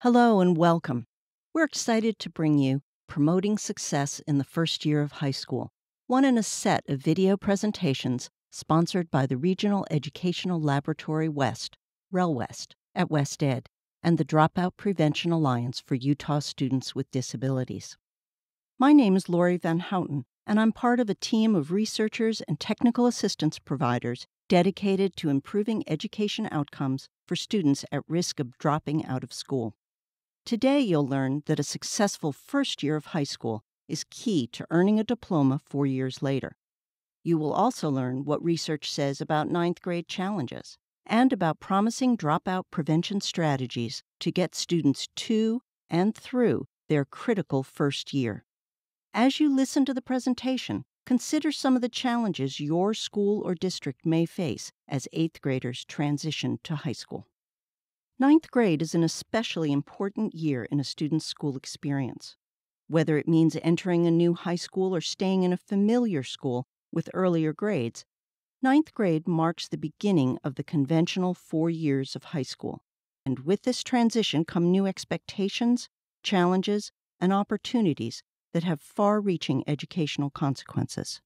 Hello and welcome. We're excited to bring you Promoting Success in the First Year of High School, one in a set of video presentations sponsored by the Regional Educational Laboratory West, RELWest, at West Ed, and the Dropout Prevention Alliance for Utah Students with Disabilities. My name is Lori Van Houten, and I'm part of a team of researchers and technical assistance providers dedicated to improving education outcomes for students at risk of dropping out of school. Today, you'll learn that a successful first year of high school is key to earning a diploma 4 years later. You will also learn what research says about ninth grade challenges and about promising dropout prevention strategies to get students to and through their critical first year. As you listen to the presentation, consider some of the challenges your school or district may face as 8th graders transition to high school. Ninth grade is an especially important year in a student's school experience. Whether it means entering a new high school or staying in a familiar school with earlier grades, ninth grade marks the beginning of the conventional 4 years of high school. And with this transition come new expectations, challenges, and opportunities that have far-reaching educational consequences.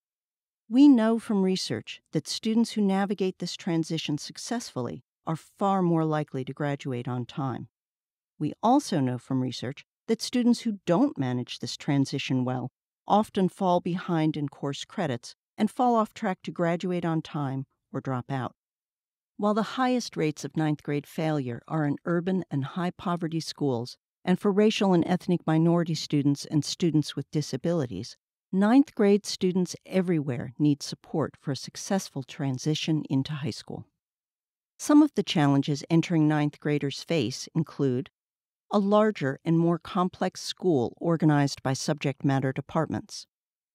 We know from research that students who navigate this transition successfully are far more likely to graduate on time. We also know from research that students who don't manage this transition well often fall behind in course credits and fall off track to graduate on time or drop out. While the highest rates of ninth grade failure are in urban and high-poverty schools and for racial and ethnic minority students and students with disabilities, ninth grade students everywhere need support for a successful transition into high school. Some of the challenges entering ninth graders face include a larger and more complex school organized by subject matter departments,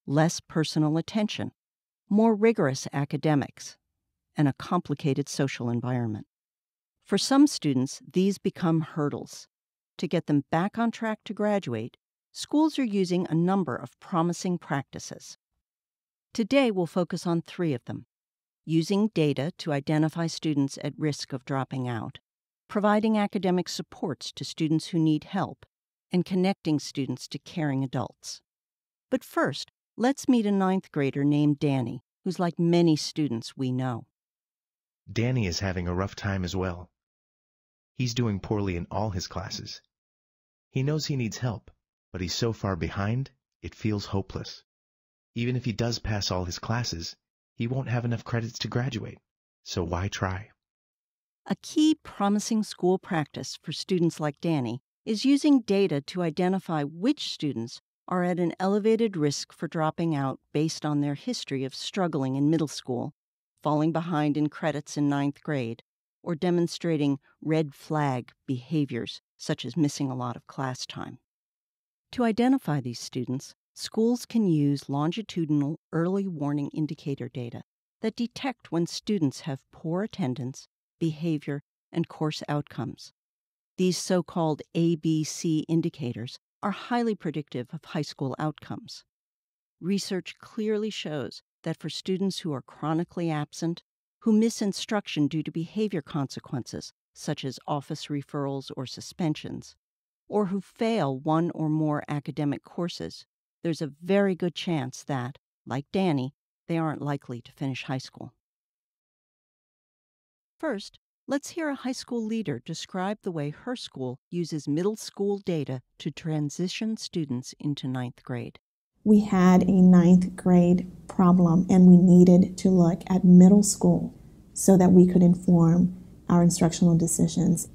less personal attention, more rigorous academics, and a complicated social environment. For some students, these become hurdles. To get them back on track to graduate, schools are using a number of promising practices. Today, we'll focus on 3 of them: using data to identify students at risk of dropping out, providing academic supports to students who need help, and connecting students to caring adults. But first, let's meet a ninth grader named Danny, who's like many students we know. Danny is having a rough time as well. He's doing poorly in all his classes. He knows he needs help, but he's so far behind, it feels hopeless. Even if he does pass all his classes, he won't have enough credits to graduate, so why try? A key promising school practice for students like Danny is using data to identify which students are at an elevated risk for dropping out based on their history of struggling in middle school, falling behind in credits in ninth grade, or demonstrating red flag behaviors such as missing a lot of class time. To identify these students, schools can use longitudinal early warning indicator data that detect when students have poor attendance, behavior, and course outcomes. These so-called ABC indicators are highly predictive of high school outcomes. Research clearly shows that for students who are chronically absent, who miss instruction due to behavior consequences, such as office referrals or suspensions, or who fail one or more academic courses, there's a very good chance that, like Danny, they aren't likely to finish high school. First, let's hear a high school leader describe the way her school uses middle school data to transition students into ninth grade. We had a ninth grade problem, and we needed to look at middle school so that we could inform our instructional decisions.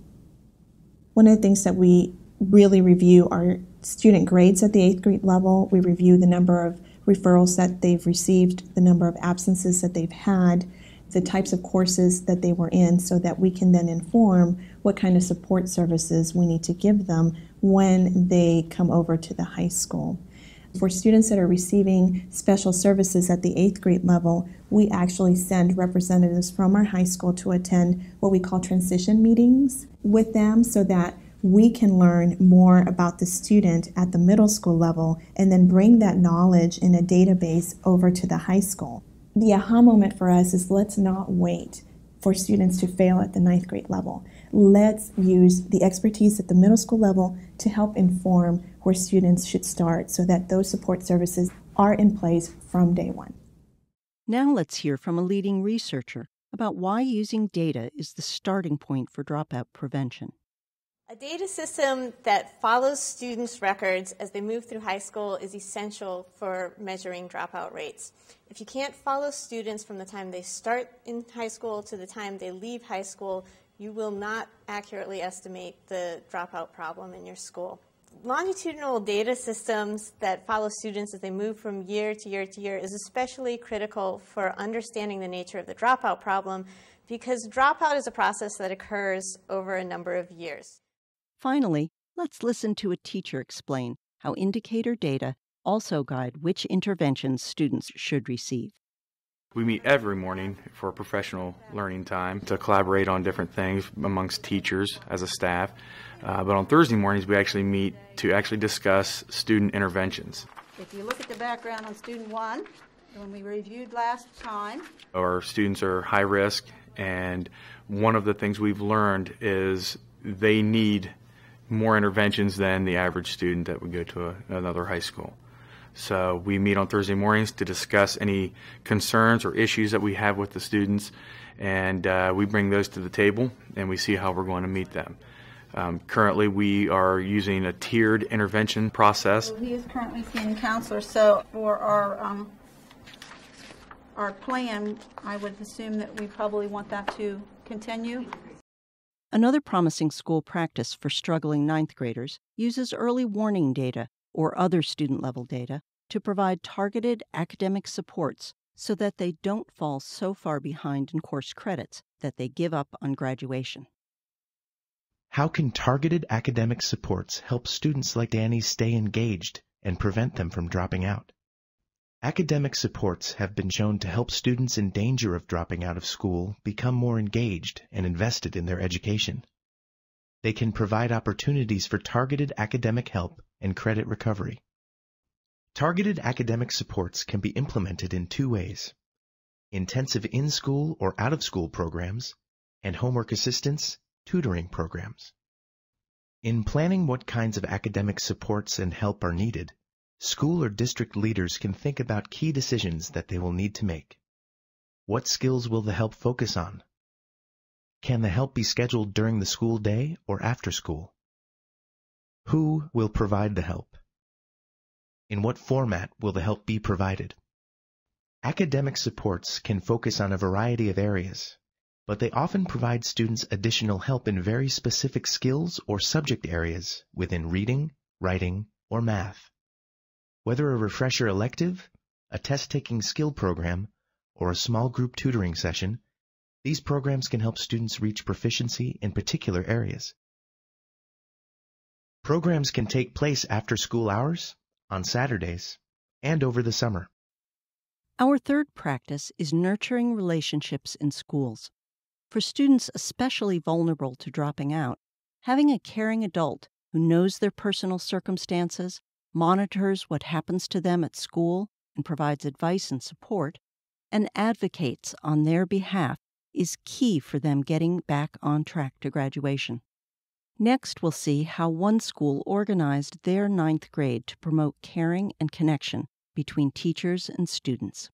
One of the things that we really review are student grades at the 8th grade level. We review the number of referrals that they've received, the number of absences that they've had, the types of courses that they were in, so that we can then inform what kind of support services we need to give them when they come over to the high school. For students that are receiving special services at the 8th grade level, we actually send representatives from our high school to attend what we call transition meetings with them so that we can learn more about the student at the middle school level and then bring that knowledge in a database over to the high school. The aha moment for us is let's not wait for students to fail at the 9th grade level. Let's use the expertise at the middle school level to help inform where students should start so that those support services are in place from day one. Now let's hear from a leading researcher about why using data is the starting point for dropout prevention. A data system that follows students' records as they move through high school is essential for measuring dropout rates. If you can't follow students from the time they start in high school to the time they leave high school, you will not accurately estimate the dropout problem in your school. Longitudinal data systems that follow students as they move from year to year to year is especially critical for understanding the nature of the dropout problem, because dropout is a process that occurs over a number of years. Finally, let's listen to a teacher explain how indicator data also guide which interventions students should receive. We meet every morning for professional learning time to collaborate on different things amongst teachers as a staff. But on Thursday mornings, we actually meet to actually discuss student interventions. If you look at the background on student 1, when we reviewed last time, Our students are high risk, and one of the things we've learned is they need more interventions than the average student that would go to another high school. So we meet on Thursday mornings to discuss any concerns or issues that we have with the students, and we bring those to the table and we see how we're going to meet them. Currently we are using a tiered intervention process. so he is currently seeing a counselor, so for our plan, I would assume that we probably want that to continue. Another promising school practice for struggling 9th graders uses early warning data or other student-level data to provide targeted academic supports so that they don't fall so far behind in course credits that they give up on graduation. How can targeted academic supports help students like Danny stay engaged and prevent them from dropping out? Academic supports have been shown to help students in danger of dropping out of school become more engaged and invested in their education. They can provide opportunities for targeted academic help and credit recovery. Targeted academic supports can be implemented in 2 ways: intensive in-school or out-of-school programs, and homework assistance, tutoring programs. In planning what kinds of academic supports and help are needed, school or district leaders can think about key decisions that they will need to make. What skills will the help focus on? Can the help be scheduled during the school day or after school? Who will provide the help? In what format will the help be provided? Academic supports can focus on a variety of areas, but they often provide students additional help in very specific skills or subject areas within reading, writing, or math. Whether a refresher elective, a test-taking skill program, or a small group tutoring session, these programs can help students reach proficiency in particular areas. Programs can take place after school hours, on Saturdays, and over the summer. Our third practice is nurturing relationships in schools. For students especially vulnerable to dropping out, having a caring adult who knows their personal circumstances, monitors what happens to them at school, and provides advice and support, and advocates on their behalf is key for them getting back on track to graduation. Next, we'll see how one school organized their 9th grade to promote caring and connection between teachers and students.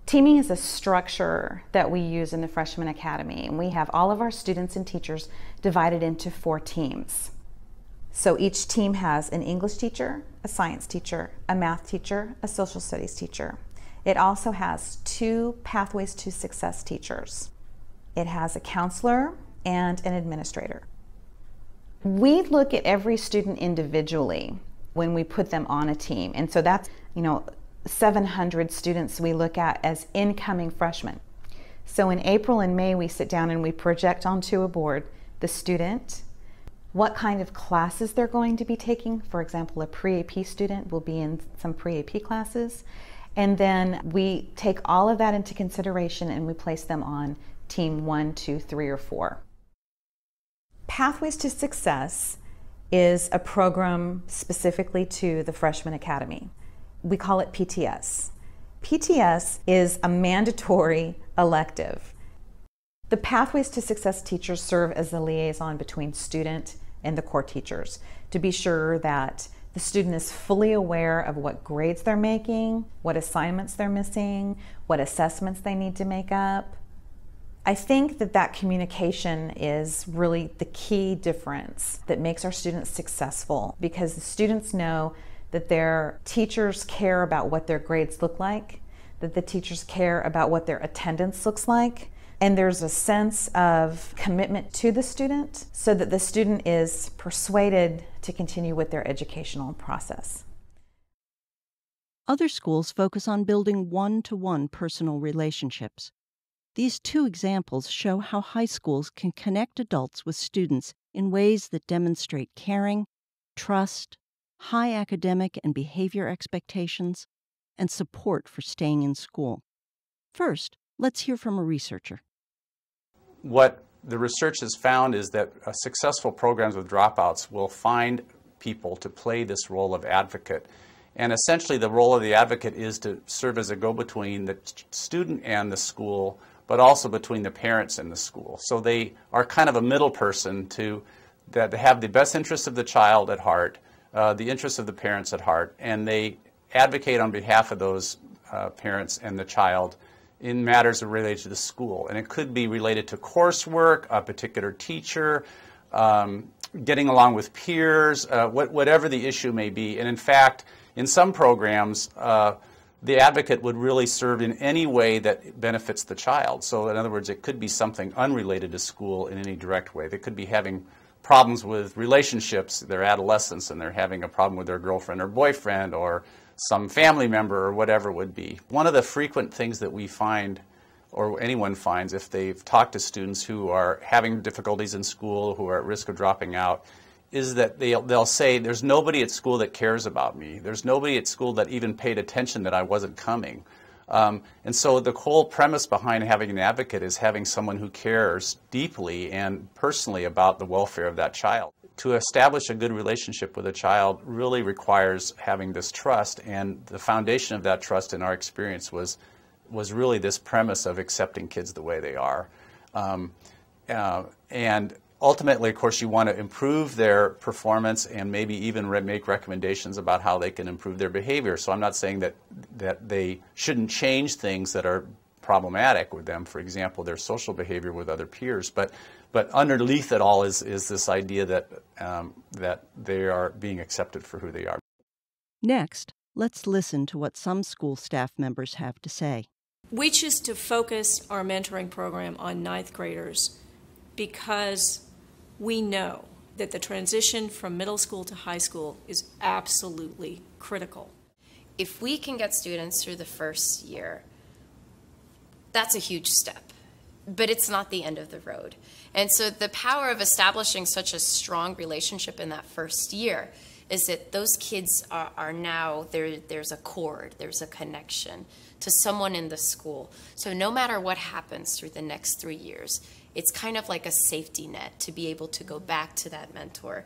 Teaming is a structure that we use in the Freshman Academy, and we have all of our students and teachers divided into 4 teams. So each team has an English teacher, a science teacher, a math teacher, a social studies teacher. It also has 2 Pathways to Success teachers. It has a counselor and an administrator. We look at every student individually when we put them on a team, and so that's, 700 students we look at as incoming freshmen. So in April and May, we sit down and we project onto a board the student, what kind of classes they're going to be taking. For example, a pre-AP student will be in some pre-AP classes, and then we take all of that into consideration and we place them on team 1, 2, 3, or 4. Pathways to Success is a program specifically to the Freshman Academy. We call it PTS. PTS is a mandatory elective. The Pathways to Success teachers serve as the liaison between student and the core teachers to be sure that the student is fully aware of what grades they're making, what assignments they're missing, what assessments they need to make up. I think that communication is really the key difference that makes our students successful, because the students know that their teachers care about what their grades look like, that the teachers care about what their attendance looks like, and there's a sense of commitment to the student so that the student is persuaded to continue with their educational process. Other schools focus on building one-to-one personal relationships. These two examples show how high schools can connect adults with students in ways that demonstrate caring, trust, high academic and behavior expectations, and support for staying in school. First, let's hear from a researcher. What the research has found is that successful programs with dropouts will find people to play this role of advocate. And essentially the role of the advocate is to serve as a go-between the student and the school, but also between the parents and the school. So they are kind of a middle person that have the best interests of the child at heart, the interests of the parents at heart, and they advocate on behalf of those parents and the child in matters related to the school. And it could be related to coursework, a particular teacher, getting along with peers, whatever the issue may be. And in fact, in some programs, the advocate would really serve in any way that benefits the child. So in other words, it could be something unrelated to school in any direct way. They could be having problems with relationships, their adolescents, and they're having a problem with their girlfriend or boyfriend or some family member or whatever it would be. One of the frequent things that we find, or anyone finds if they've talked to students who are having difficulties in school, who are at risk of dropping out, is that they'll say, there's nobody at school that cares about me. There's nobody at school that even paid attention that I wasn't coming. And so the whole premise behind having an advocate is having someone who cares deeply and personally about the welfare of that child. To establish a good relationship with a child really requires having this trust, and the foundation of that trust in our experience was really this premise of accepting kids the way they are. And ultimately, of course, you want to improve their performance and maybe even make recommendations about how they can improve their behavior. So I'm not saying that they shouldn't change things that are problematic with them, for example, their social behavior with other peers, but underneath it all is this idea that they are being accepted for who they are. Next, let's listen to what some school staff members have to say. We choose to focus our mentoring program on ninth graders because we know that the transition from middle school to high school is absolutely critical. If we can get students through the first year, that's a huge step, but it's not the end of the road. And so the power of establishing such a strong relationship in that first year is that those kids are now, there's a cord, there's a connection to someone in the school. So no matter what happens through the next 3 years, it's kind of like a safety net to be able to go back to that mentor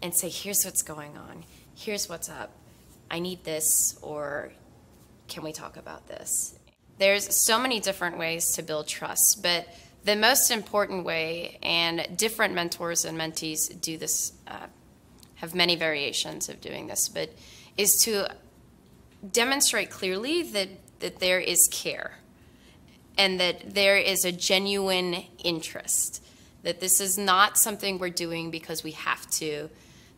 and say, here's what's going on, here's what's up, I need this, or can we talk about this? There's so many different ways to build trust, but the most important way, and different mentors and mentees do this, have many variations of doing this, but is to demonstrate clearly that there is care and that there is a genuine interest, that this is not something we're doing because we have to.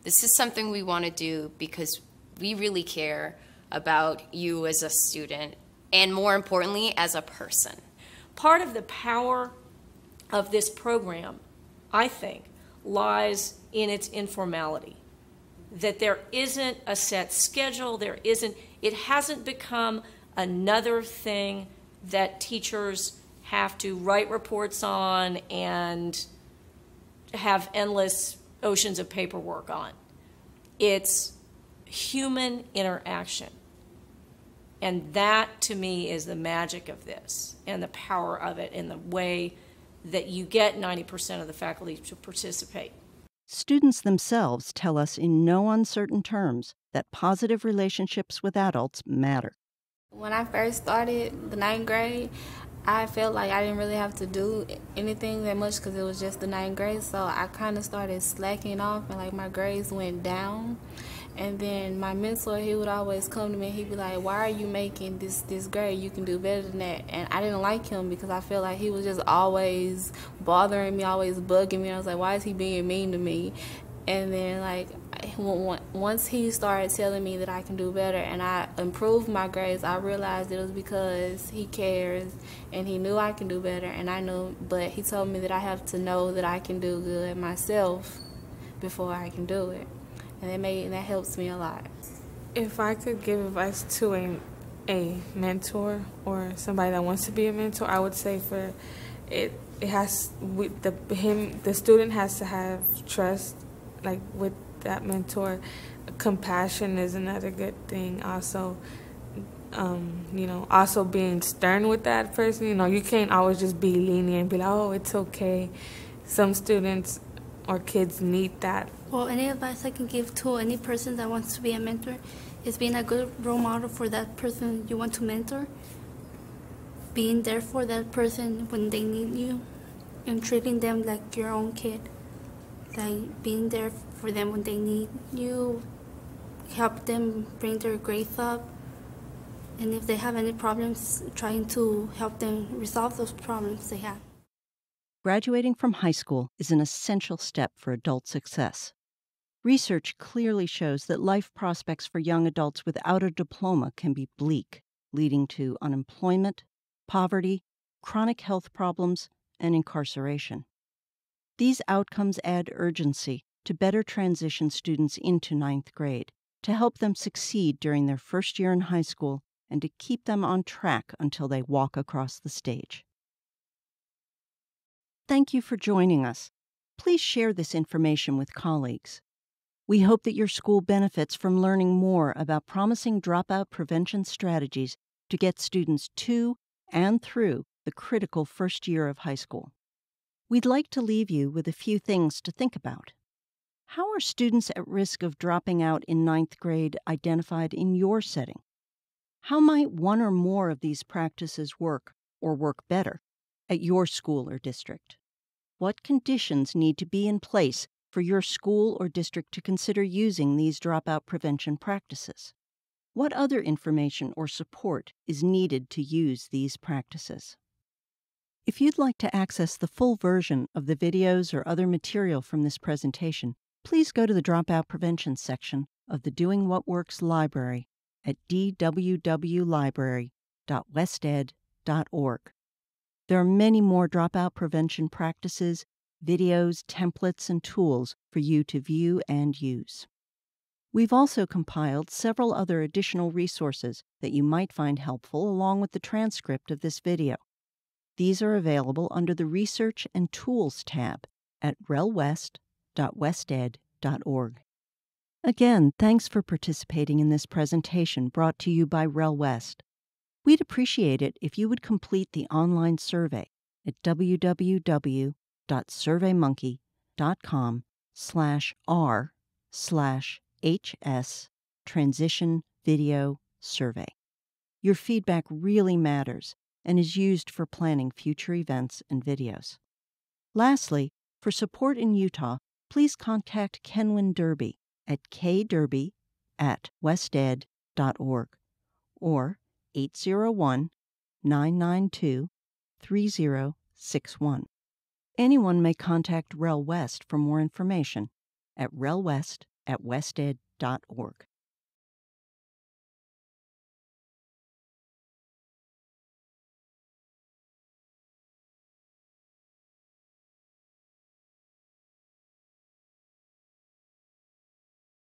This is something we want to do because we really care about you as a student and, more importantly, as a person. Part of the power of this program, I think, lies in its informality. That there isn't a set schedule, it hasn't become another thing that teachers have to write reports on and have endless oceans of paperwork on. It's human interaction. And that, to me, is the magic of this and the power of it and the way that you get 90% of the faculty to participate. Students themselves tell us in no uncertain terms that positive relationships with adults matter. When I first started the 9th grade, I felt like I didn't really have to do anything that much because it was just the 9th grade. So I kind of started slacking off, and like my grades went down. And then my mentor, he would always come to me and he'd be like, why are you making this grade? You can do better than that. And I didn't like him because I felt like he was just always bothering me, always bugging me. I was like, why is he being mean to me? And then like once he started telling me that I can do better and I improved my grades, I realized it was because he cares and he knew I can do better, and I knew, but he told me that I have to know that I can do good myself before I can do it. And that helps me a lot. If I could give advice to a mentor or somebody that wants to be a mentor, I would say the student has to have trust, like with that mentor. Compassion is another good thing. Also, also being stern with that person. You can't always just be lenient and be like, oh, it's okay. Some students or kids need that. Well, any advice I can give to any person that wants to be a mentor is being a good role model for that person you want to mentor, being there for that person when they need you, and treating them like your own kid, like being there for them when they need you, help them bring their grades up, and if they have any problems, trying to help them resolve those problems they have. Graduating from high school is an essential step for adult success. Research clearly shows that life prospects for young adults without a diploma can be bleak, leading to unemployment, poverty, chronic health problems, and incarceration. These outcomes add urgency to better transition students into 9th grade, to help them succeed during their first year in high school, and to keep them on track until they walk across the stage. Thank you for joining us. Please share this information with colleagues. We hope that your school benefits from learning more about promising dropout prevention strategies to get students to and through the critical first year of high school. We'd like to leave you with a few things to think about. How are students at risk of dropping out in 9th grade identified in your setting? How might one or more of these practices work, or work better, at your school or district? What conditions need to be in place for your school or district to consider using these dropout prevention practices? What other information or support is needed to use these practices? If you'd like to access the full version of the videos or other material from this presentation, please go to the Dropout Prevention section of the Doing What Works library at dwwlibrary.wested.org. There are many more dropout prevention practices, videos, templates, and tools for you to view and use. We've also compiled several other additional resources that you might find helpful along with the transcript of this video. These are available under the Research and Tools tab at relwest.wested.org. Again, thanks for participating in this presentation brought to you by RelWest. We'd appreciate it if you would complete the online survey at www.surveymonkey.com/r/HS Transition Video Survey. Your feedback really matters and is used for planning future events and videos. Lastly, for support in Utah, please contact Kenwin Derby at kderby@wested.org or 801-992-3061. Anyone may contact RelWest for more information at relwest@wested.org.